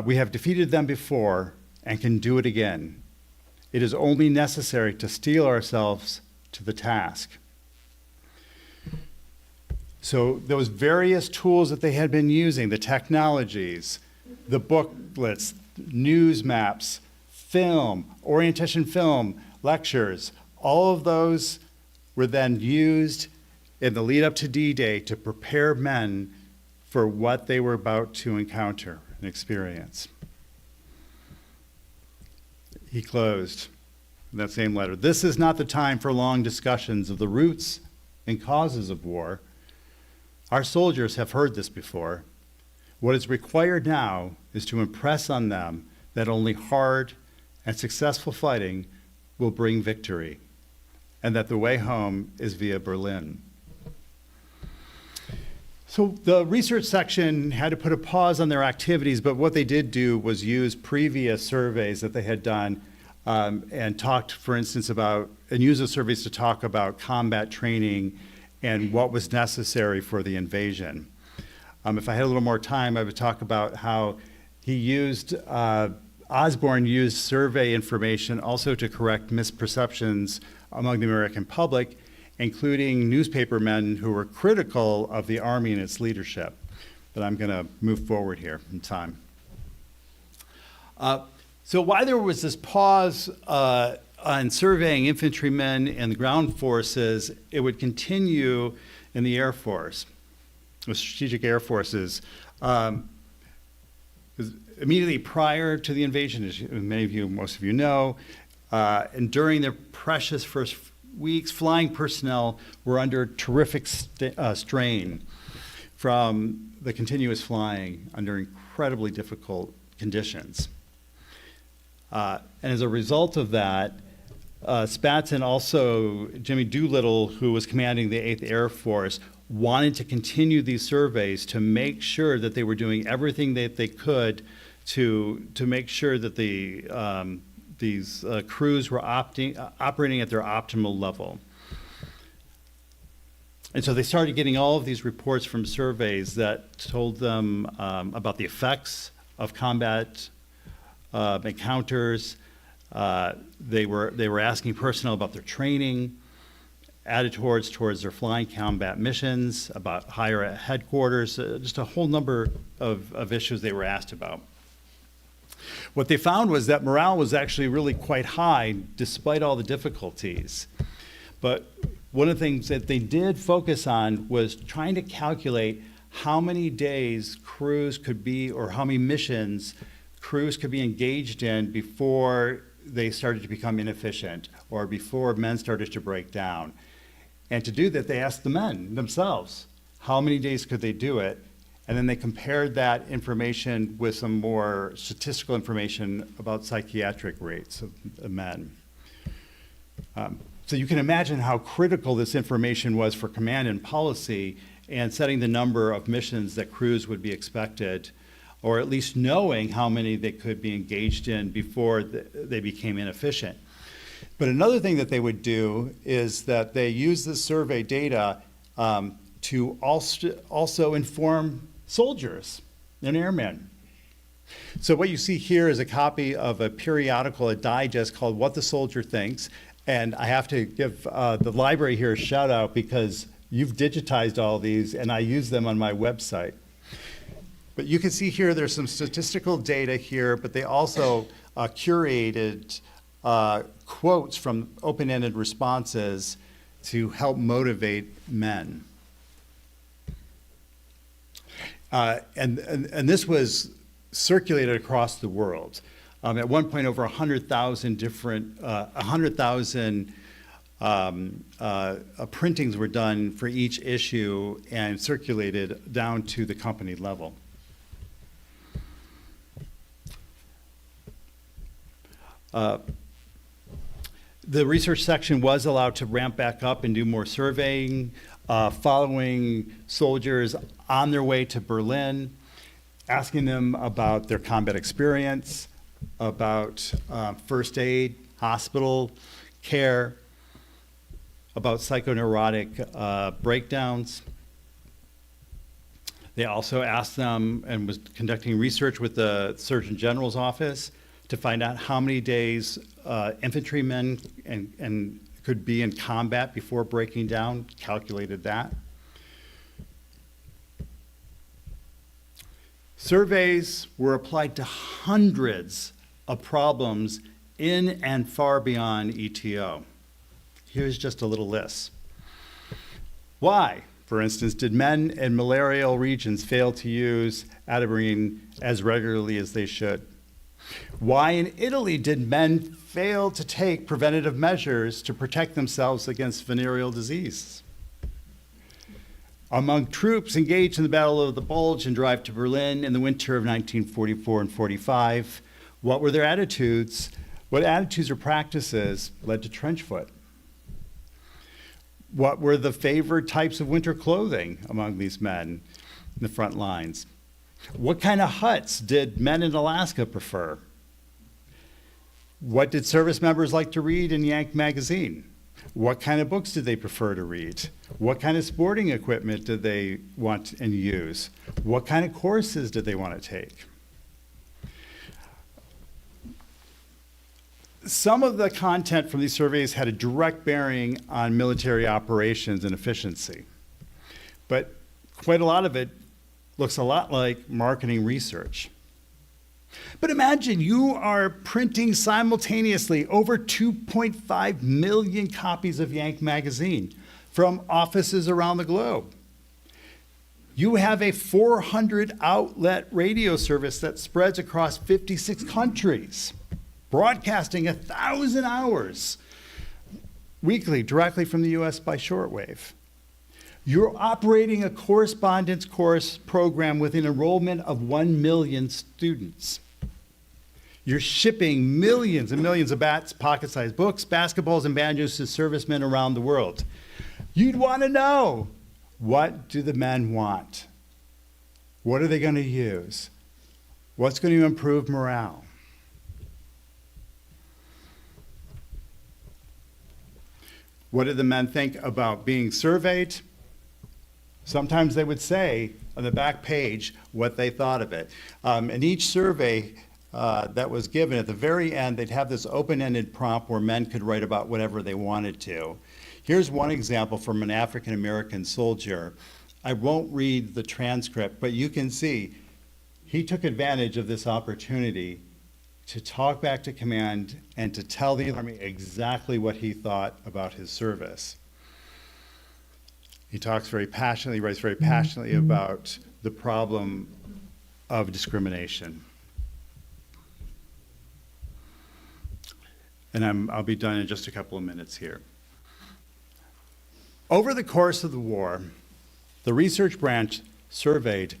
[SPEAKER 2] we have defeated them before and can do it again. It is only necessary to steel ourselves to the task. So those various tools that they had been using, the technologies, the booklets, news maps, film, orientation film, lectures, all of those were then used in the lead up to D-Day to prepare men for what they were about to encounter and experience. He closed in that same letter. This is not the time for long discussions of the roots and causes of war. Our soldiers have heard this before. What is required now is to impress on them that only hard and successful fighting will bring victory, and that the way home is via Berlin. So the research section had to put a pause on their activities, but what they did do was use previous surveys that they had done and talked, for instance, use those surveys to talk about combat training and what was necessary for the invasion. If I had a little more time, I would talk about how Osborne used survey information also to correct misperceptions among the American public, including newspapermen who were critical of the Army and its leadership. But I'm going to move forward here in time. So why there was this pause on surveying infantrymen and the ground forces, it would continue in the Air Force, the strategic air forces. Immediately prior to the invasion, as most of you know, and during their precious first weeks, flying personnel were under terrific strain from the continuous flying under incredibly difficult conditions. And as a result of that, Spatz and also Jimmy Doolittle, who was commanding the 8th Air Force, wanted to continue these surveys to make sure that they were doing everything that they could to make sure that these crews were operating at their optimal level. And so they started getting all of these reports from surveys that told them about the effects of combat encounters. They were asking personnel about their training, attitudes towards their flying combat missions, about higher at headquarters, just a whole number of issues they were asked about. What they found was that morale was actually really quite high despite all the difficulties. But one of the things that they did focus on was trying to calculate how many days crews could be, or how many missions crews could be engaged in before they started to become inefficient, or before men started to break down. And to do that, they asked the men themselves, how many days could they do it? And then they compared that information with some more statistical information about psychiatric rates of men. So you can imagine how critical this information was for command and policy, and setting the number of missions that crews would be expected, or at least knowing how many they could be engaged in before they became inefficient. But another thing that they would do is that they use the survey data to also inform soldiers and airmen. So what you see here is a copy of a periodical, a digest called What the Soldier Thinks. And I have to give the library here a shout out because you've digitized all these and I use them on my website. But you can see here there's some statistical data here, but they also curated quotes from open-ended responses to help motivate men. And this was circulated across the world. At one point, over 100,000 different, 100,000 printings were done for each issue and circulated down to the company level. The research section was allowed to ramp back up and do more surveying, following soldiers on their way to Berlin, asking them about their combat experience, about first aid, hospital care, about psychoneurotic breakdowns. They also asked them, and was conducting research with the Surgeon General's office, to find out how many days infantrymen and could be in combat before breaking down, calculated that. Surveys were applied to hundreds of problems in and far beyond ETO. Here's just a little list. Why, for instance, did men in malarial regions fail to use atabrine as regularly as they should? Why in Italy did men fail to take preventative measures to protect themselves against venereal disease? Among troops engaged in the Battle of the Bulge and drive to Berlin in the winter of 1944 and 45, what were their attitudes? What attitudes or practices led to trench foot? What were the favored types of winter clothing among these men in the front lines? What kind of huts did men in Alaska prefer? What did service members like to read in Yank magazine? What kind of books did they prefer to read? What kind of sporting equipment did they want and use? What kind of courses did they want to take? Some of the content from these surveys had a direct bearing on military operations and efficiency, but quite a lot of it looks a lot like marketing research. But imagine you are printing simultaneously over 2.5 million copies of Yank magazine from offices around the globe. You have a 400 outlet radio service that spreads across 56 countries, broadcasting 1,000 hours weekly directly from the US by shortwave. You're operating a correspondence course program with an enrollment of 1 million students. You're shipping millions and millions of pocket-sized books, basketballs, and banjos to servicemen around the world. You'd want to know, what do the men want? What are they going to use? What's going to improve morale? What did the men think about being surveyed? Sometimes they would say on the back page what they thought of it. And each survey that was given, at the very end, they'd have this open-ended prompt where men could write about whatever they wanted to. Here's one example from an African-American soldier. I won't read the transcript, but you can see he took advantage of this opportunity to talk back to command and to tell the Army exactly what he thought about his service. He talks very passionately, writes very passionately about the problem of discrimination. And I'll be done in just a couple of minutes here. Over the course of the war, the research branch surveyed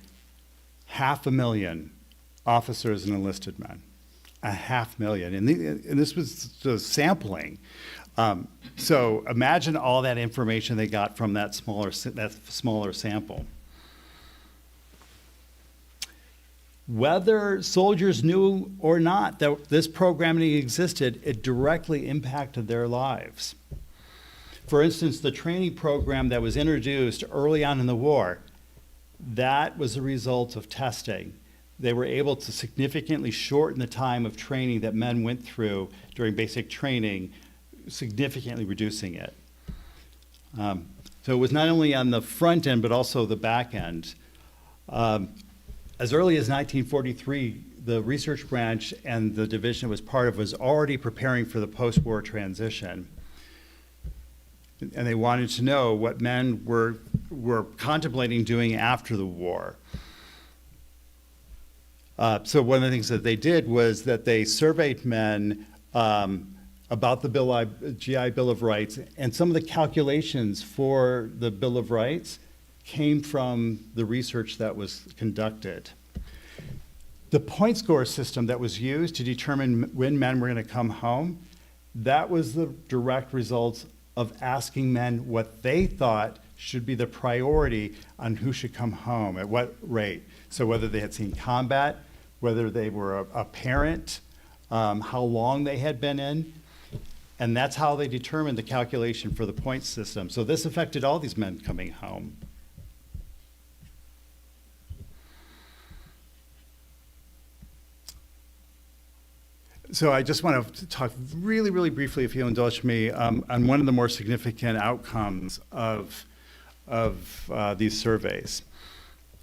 [SPEAKER 2] 500,000 officers and enlisted men. 500,000, and this was just sampling. So imagine all that information they got from that smaller sample. Whether soldiers knew or not that this programming existed, it directly impacted their lives. For instance, the training program that was introduced early on in the war, that was a result of testing. They were able to significantly shorten the time of training that men went through during basic training, significantly reducing it. So it was not only on the front end, but also the back end. As early as 1943, the research branch and the division it was part of was already preparing for the post-war transition. And they wanted to know what men were contemplating doing after the war. So one of the things that they did was that they surveyed men about the GI Bill of Rights, and some of the calculations for the Bill of Rights came from the research that was conducted. The point score system that was used to determine when men were going to come home, that was the direct result of asking men what they thought should be the priority on who should come home, at what rate. So whether they had seen combat, whether they were a parent, how long they had been in, and that's how they determined the calculation for the point system. So this affected all these men coming home. So I just want to talk really, really briefly, if you'll indulge me, on one of the more significant outcomes of these surveys.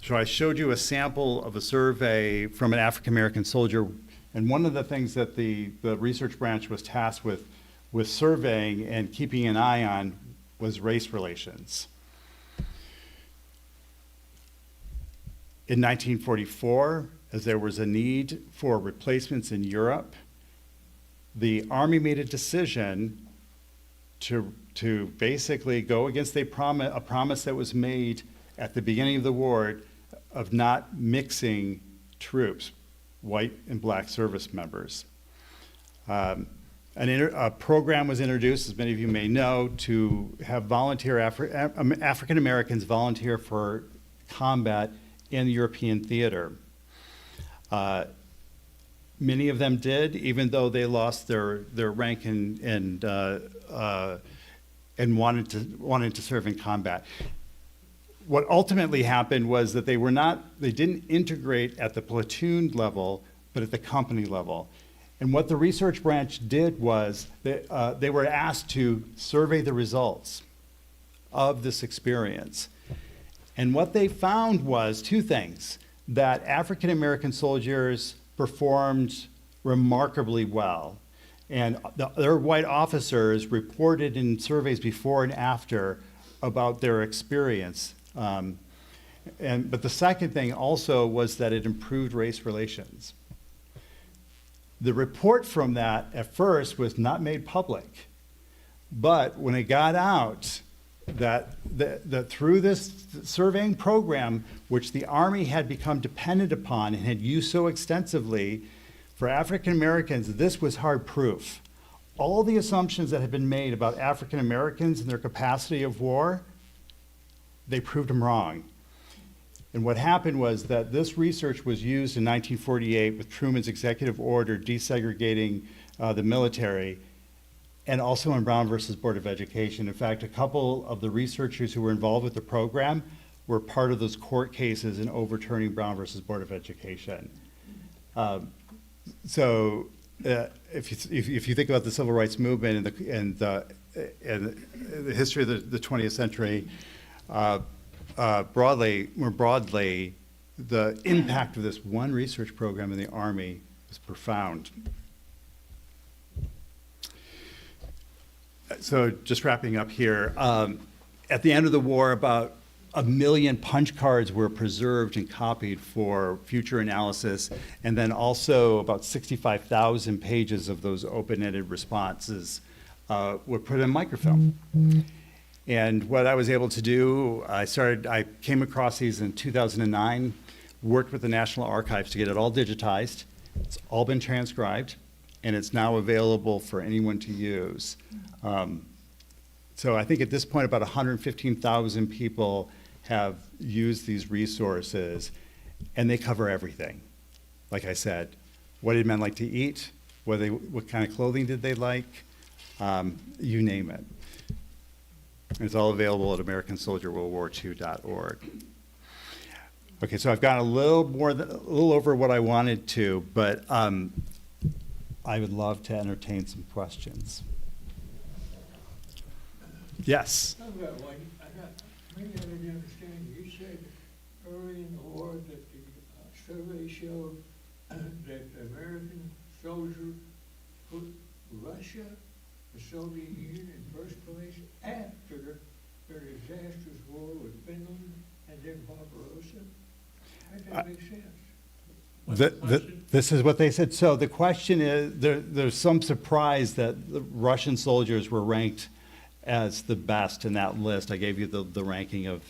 [SPEAKER 2] So I showed you a sample of a survey from an African-American soldier, and one of the things that the research branch was tasked with surveying and keeping an eye on was race relations. In 1944, as there was a need for replacements in Europe, the Army made a decision to basically go against a promise that was made at the beginning of the war of not mixing troops, white and black service members. A program was introduced, as many of you may know, to have volunteer African Americans volunteer for combat in European theater. Many of them did, even though they lost their rank and wanted to serve in combat. What ultimately happened was that they didn't integrate at the platoon level, but at the company level. And what the research branch did was they were asked to survey the results of this experience. And what they found was two things: that African American soldiers performed remarkably well. And their white officers reported in surveys before and after about their experience. But the second thing also was that it improved race relations. The report from that at first was not made public, but when it got out that through this surveying program, which the Army had become dependent upon and had used so extensively, for African Americans, this was hard proof. All the assumptions that had been made about African Americans and their capacity of war, they proved them wrong. And what happened was that this research was used in 1948 with Truman's executive order desegregating the military, and also in Brown versus Board of Education. In fact, a couple of the researchers who were involved with the program were part of those court cases in overturning Brown versus Board of Education. So if you think about the civil rights movement and the history of the 20th century, more broadly, the impact of this one research program in the Army was profound. So just wrapping up here, at the end of the war, about 1 million punch cards were preserved and copied for future analysis, and then also about 65,000 pages of those open-ended responses were put in microfilm. And what I was able to do, I came across these in 2009, worked with the National Archives to get it all digitized. It's all been transcribed, and it's now available for anyone to use. So I think at this point, about 115,000 people have used these resources, and they cover everything. Like I said, what did men like to eat? What kind of clothing did they like? You name it. It's all available at AmericanSoldierWorldWar2.org. Okay, so I've gone a little over what I wanted to, but I would love to entertain some questions. Yes.
[SPEAKER 3] I've got one. Maybe I didn't understand. You said early in the war that the survey showed that the American soldiers put Russia, the Soviet Union in first place after their disastrous war with Finland and then Barbarossa. How does that make sense?
[SPEAKER 2] This is what they said. So the question is, there's some surprise that the Russian soldiers were ranked as the best in that list. I gave you the ranking of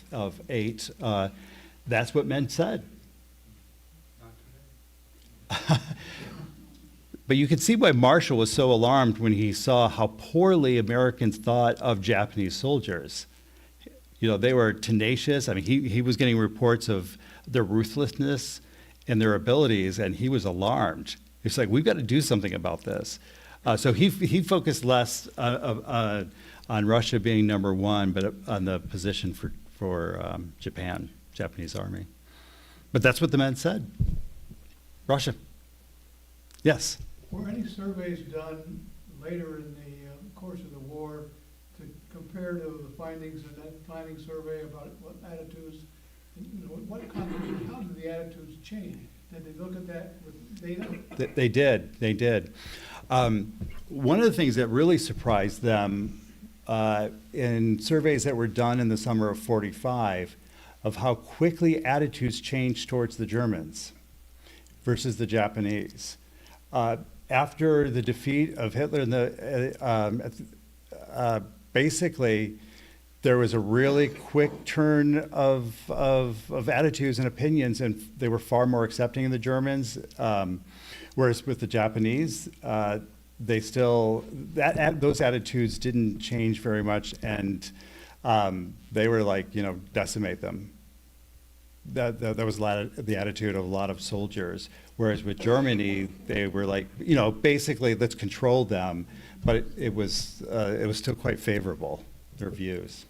[SPEAKER 2] 8. That's what men said. But you can see why Marshall was so alarmed when he saw how poorly Americans thought of Japanese soldiers. You know, they were tenacious. I mean, he was getting reports of their ruthlessness and their abilities, and he was alarmed. It's like, we've got to do something about this. So he focused less on Russia being number 1, but on the position for Japan, Japanese army. But that's what the men said. Russia. Yes?
[SPEAKER 4] Were any surveys done later in the course of the war to compare to the findings in that planning survey about what attitudes, you know, how did the attitudes change? Did they look at that with data?
[SPEAKER 2] They did. One of the things that really surprised them in surveys that were done in the summer of '45 of how quickly attitudes changed towards the Germans versus the Japanese. After the defeat of Hitler, basically there was a really quick turn of attitudes and opinions, and they were far more accepting of the Germans. Whereas with the Japanese, they still, those attitudes didn't change very much, and they were like, you know, decimate them. That was the attitude of a lot of soldiers. Whereas with Germany, they were like, you know, basically let's control them, but it was still quite favorable, their views.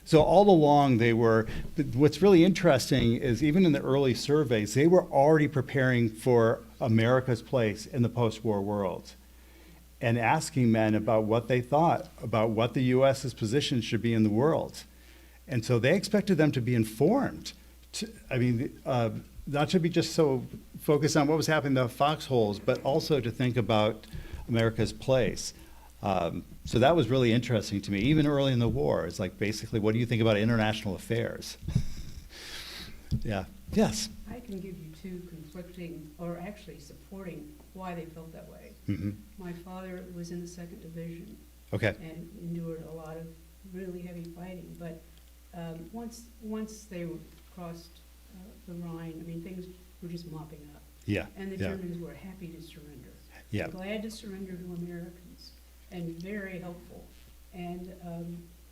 [SPEAKER 2] So all along they were, what's really interesting is even in the early surveys, they were already preparing for America's place in the post-war world and asking men about what they thought about what the U.S.'s position should be in the world. And so they expected them to be informed. Not to be just so focused on what was happening in the foxholes, but also to think about America's place. So that was really interesting to me, even early in the war. It's like, basically, what do you think about international affairs? Yeah. Yes?
[SPEAKER 5] I can give you 2 conflicting, or actually supporting, why they felt that way.
[SPEAKER 2] Mm-hmm.
[SPEAKER 5] My father was in the 2nd Division.
[SPEAKER 2] Okay.
[SPEAKER 5] And endured a lot of really heavy fighting. But once they crossed the Rhine, I mean, things were just mopping up.
[SPEAKER 2] Yeah.
[SPEAKER 5] And the
[SPEAKER 2] yeah.
[SPEAKER 5] Germans were happy to surrender.
[SPEAKER 2] Yeah.
[SPEAKER 5] Glad to surrender to Americans, and very helpful. And,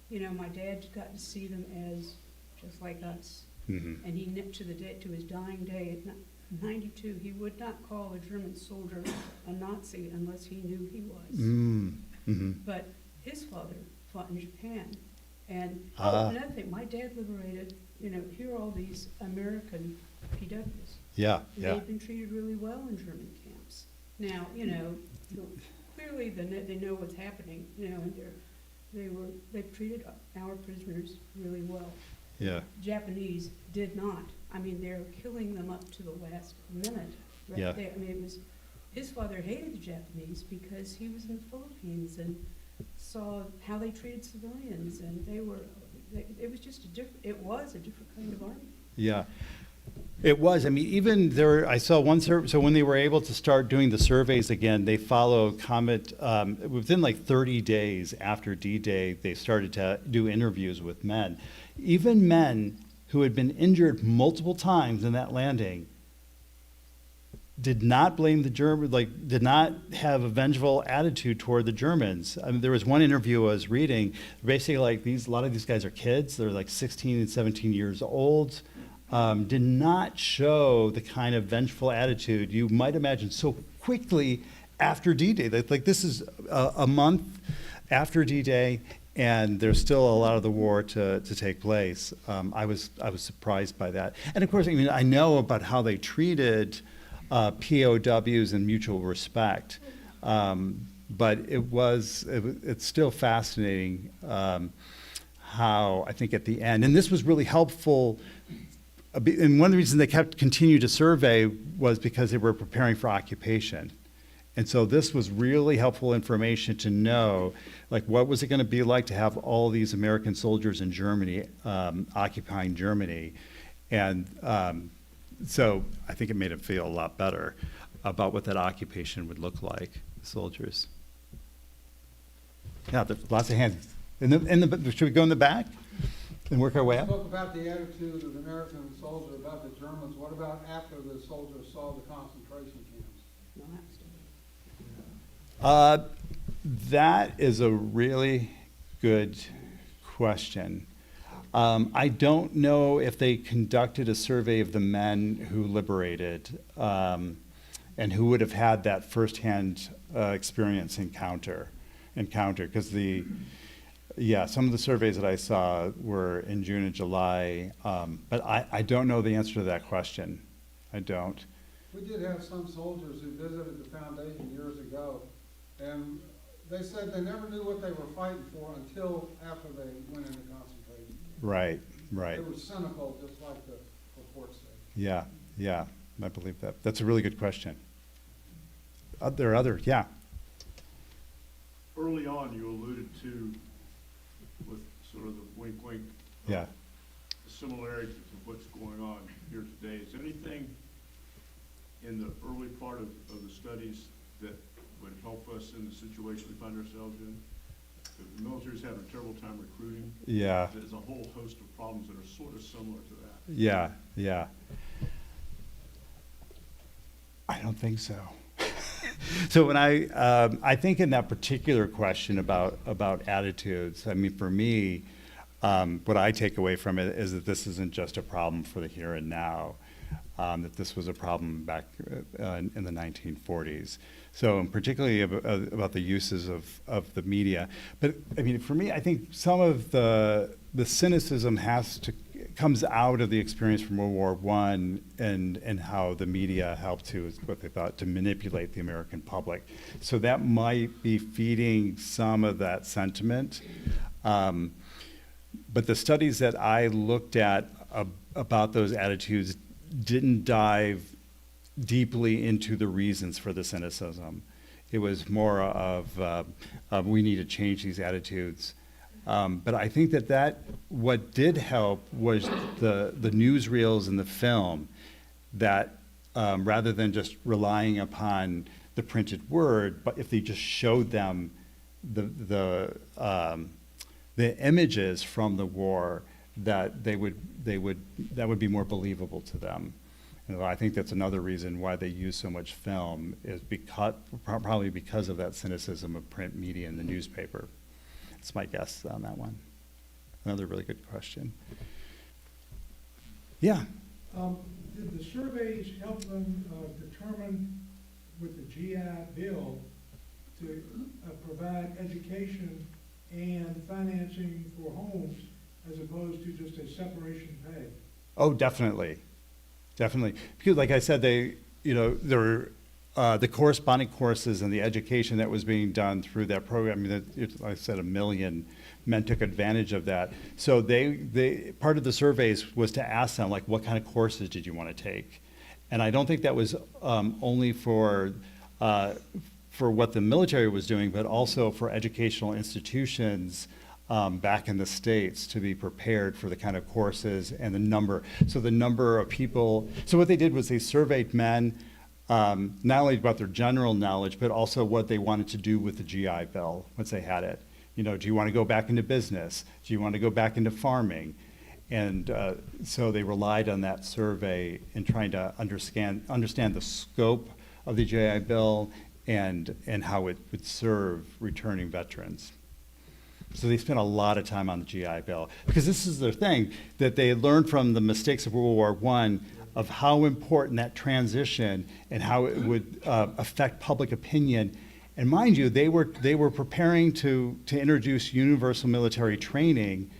[SPEAKER 5] you know, my dad got to see them as just like us.
[SPEAKER 2] Mhm.
[SPEAKER 5] And to his dying day at 92, he would not call a German soldier a Nazi unless he knew he was.
[SPEAKER 2] Mm-hmm.
[SPEAKER 5] But his father fought in Japan. And
[SPEAKER 2] Ah.
[SPEAKER 5] another thing, my dad liberated, here are all these American PWs.
[SPEAKER 2] Yeah,
[SPEAKER 5] And
[SPEAKER 2] yeah,
[SPEAKER 5] they've been treated really well in German camps. Now, clearly they know what's happening, and they've treated our prisoners really well.
[SPEAKER 2] yeah,
[SPEAKER 5] Japanese did not. I mean, they're killing them up to the last minute. Right
[SPEAKER 2] Yeah.
[SPEAKER 5] there. I mean, his father hated the Japanese because he was in the Philippines and saw how they treated civilians, and it was a different kind of army.
[SPEAKER 2] yeah. It was. I mean, even there, I saw one survey. So when they were able to start doing the surveys again, they follow Comet within like 30 days after D-Day. They started to do interviews with men, even men who had been injured multiple times in that landing. Did not blame the Germans, did not have a vengeful attitude toward the Germans. I mean, there was one interview I was reading, basically a lot of these guys are kids, they're like 16 and 17 years old, did not show the kind of vengeful attitude you might imagine so quickly after D-Day. This is a month after D-Day, and there's still a lot of the war to take place. I was surprised by that. And of course, I mean, I know about how they treated POWs and mutual respect. But it's still fascinating how I think at the end, and this was really helpful, and one of the reasons they continued to survey was because they were preparing for occupation. And so this was really helpful information to know, what was it going to be like to have all these American soldiers in Germany, occupying Germany. And so I think it made them feel a lot better about what that occupation would look like, soldiers. Yeah, there's lots of hands. Should we go in the back and work our way up?
[SPEAKER 6] Spoke about the attitude of the American soldier about the Germans. What about after the soldiers saw the concentration camps?
[SPEAKER 5] No, that was
[SPEAKER 2] That is a really good question. I don't know if they conducted a survey of the men who liberated and who would have had that firsthand experience encounter, because some of the surveys that I saw were in June and July, but I don't know the answer to that question. I don't.
[SPEAKER 6] We did have some soldiers who visited the foundation years ago, and they said they never knew what they were fighting for until after they went into concentration.
[SPEAKER 2] Right.
[SPEAKER 6] They were cynical, just like the reports say.
[SPEAKER 2] Yeah, I believe that. That's a really good question. There are other,
[SPEAKER 7] Early on, you alluded to, with sort of the wink,
[SPEAKER 2] Yeah.
[SPEAKER 7] the similarities of what's going on here today. Is there anything in the early part of the studies that would help us in the situation we find ourselves in? The military's having a terrible time recruiting.
[SPEAKER 2] Yeah.
[SPEAKER 7] There's a whole host of problems that are sort of similar to that.
[SPEAKER 2] Yeah. I don't think so. So when I think in that particular question about attitudes, I mean, for me, what I take away from it is that this isn't just a problem for the here and now, that this was a problem back in the 1940s. So particularly about the uses of the media. But I mean, for me, I think some of the cynicism comes out of the experience from World War I and how the media helped to, what they thought, to manipulate the American public. So that might be feeding some of that sentiment. But the studies that I looked at about those attitudes didn't dive deeply into the reasons for the cynicism. It was more of we need to change these attitudes. But I think that what did help was the newsreels and the film, that rather than just relying upon the printed word, but if they just showed them the images from the war, that that would be more believable to them. And I think that's another reason why they use so much film, is probably because of that cynicism of print media and the newspaper. That's my guess on that one. Another really good question. Yeah.
[SPEAKER 4] Did the surveys help them determine with the GI Bill to provide education and financing for homes as opposed to just a separation pay?
[SPEAKER 2] Oh, definitely. Definitely. Because like I said, there were the corresponding courses and the education that was being done through that program. I mean, like I said, 1 million men took advantage of that. So they part of the surveys was to ask them, like, what kind of courses did you want to take? And I don't think that was only for what the military was doing, but also for educational institutions back in the States to be prepared for the kind of courses and the number. So the number of people, so what they did was they surveyed men, not only about their general knowledge, but also what they wanted to do with the GI Bill once they had it. You know, do you want to go back into business? Do you want to go back into farming? And so they relied on that survey in trying to understand the scope of the GI Bill and how it would serve returning veterans. So they spent a lot of time on the GI Bill because this is their thing, that they had learned from the mistakes of World War I of how important that transition and how it would affect public opinion. And mind you, they were preparing to introduce universal military training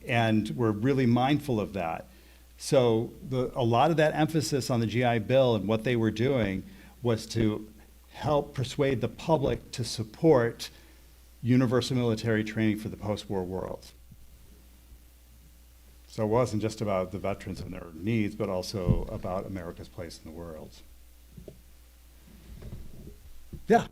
[SPEAKER 2] and were really mindful of that. So a lot of that emphasis on the GI Bill and what they were doing was to help persuade the public to support universal military training for the post-war world. So it wasn't just about the veterans and their needs, but also about America's place in the world. Yeah.